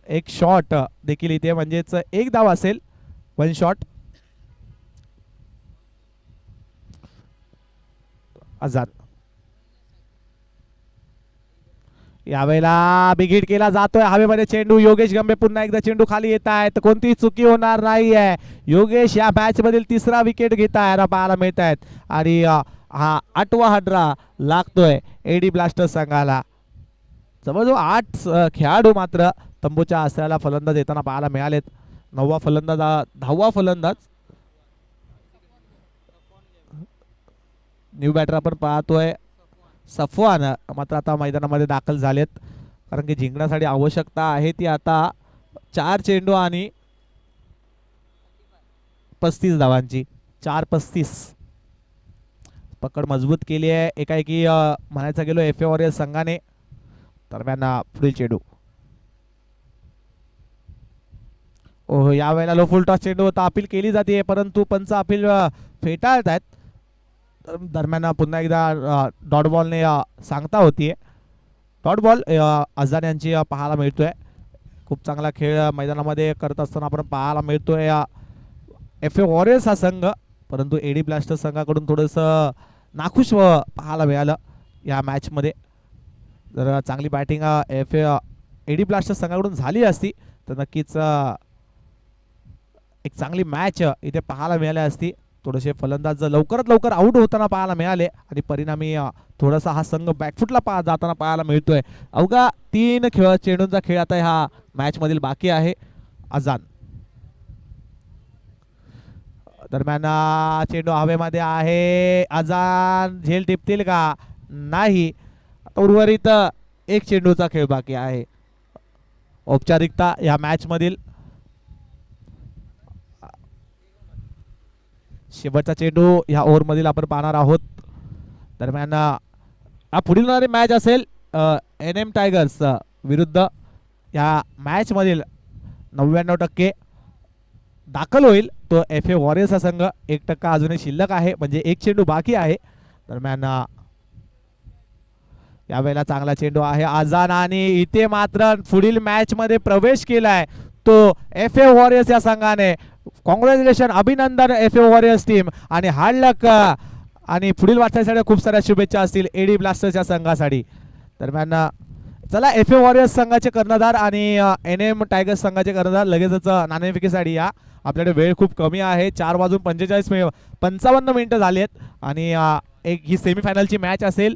Speaker 1: एक शॉट देखील इथे, म्हणजेच एक धाव असेल, 1 शॉट. आझाद यावेळेला बिघीड केला जातोय हवेमध्ये चेंडू. योगेश गंभे पुन्हा एकदा चेंडू खाली येत आहेत. कोणतीही चुकी होणार नाही आहे. योगेश या मॅच मधील 3रा विकेट घेत आहे पाहायला मिळत आहेत आणि हा 8वा हडरा लागतोय एडी ब्लास्टर्स संघाला. जवळजवळ 8 खेळाडू मात्र तंबूच्या आसऱ्याला फलंदाज येताना पाहायला मिळालेत. 9वा फलंदाज, 10वा फलंदाज न्यू बॅटर आपण पाहतोय. सफवान मात्र आता मैदानामध्ये दाखल झालेत. कारण की जिंकण्यासाठी आवश्यकता आहे ती आता 4 चेंडू आणि 35 धावांची. 4-35 पकड मजबूत केली आहे एकाएकी म्हणायचं गेलो एफ ए वॉरियर्स संघाने. दरम्यान पुढील चेंडू, ओह यावेळेला लो फुल टॉस चेंडू होता. अपील केली जाते परंतु पंच अपील फेटाळत आहेत. दरम्यान पुन्हा एकदा डॉट बॉलने सांगता होतीये. डॉट बॉल अजान यांची पाहायला मिळतोय. खूप चांगला खेळ मैदानामध्ये करत असताना आपण पाहायला मिळतोय एफ ए वॉरियर्स हा संघ. परंतु एडी ब्लास्टर्स संघाकडून थोडंसं नाखुश पाहायला मिळालं या मॅचमध्ये. जर चांगली बॅटिंग एडी ब्लास्टर्स संघाकडून झाली असती तर नक्कीच एक चांगली मॅच इथे पाहायला मिळाली असती. थोडेसे फलंदाज लवकरात लवकर आउट होताना पाहायला मिळाले आणि परिणामी थोडासा हा संघ बॅकफुटला जाताना पाहायला मिळतोय. अवघा 3 चेंडूंचा खेळ आता ह्या मॅच मधील बाकी आहे. अजान दरम्यान चेंडू हवेमध्ये आहे. अजान झेल टिपतील का नाही. उर्वरित 1 चेंडूचा खेळ बाकी आहे. औपचारिकता या मॅच मधील शेवटचा चेंडू ह्या ओव्हर मधील आपण पाहणार आहोत. दरम्यान पुढील होणारी मॅच असेल NM टायगर्स विरुद्ध. या मॅच मधील 99% दाखल होईल तो एफ ए वॉरियर्स हा संघ. 1% अजूनही शिल्लक आहे, म्हणजे 1 चेंडू बाकी आहे. दरम्यान यावेळेला चांगला चेंडू आहे अजान आणि इथे मात्र पुढील मॅच मध्ये प्रवेश केलाय तो एफ ए वॉरियर्स या संघाने. कॉंग्रॅच्युलेशन, अभिनंदन एफ ए वॉरियर्स टीम आणि हार्ड लक आणि पुढील वाटचालीसाठी खूप साऱ्या शुभेच्छा असतील एडी ब्लास्टर्सच्या संघासाठी. दरम्यान चला एफ ए वॉरियर्स संघाचे कर्णधार आणि NM टायगर्स संघाचे कर्णधार लगेचच नाणेफेकीसाठी या. आपल्याकडे वेळ खूप कमी आहे. 4:45 55 मिनिटं झाली आहेत आणि ही सेमीफायनलची मॅच असेल.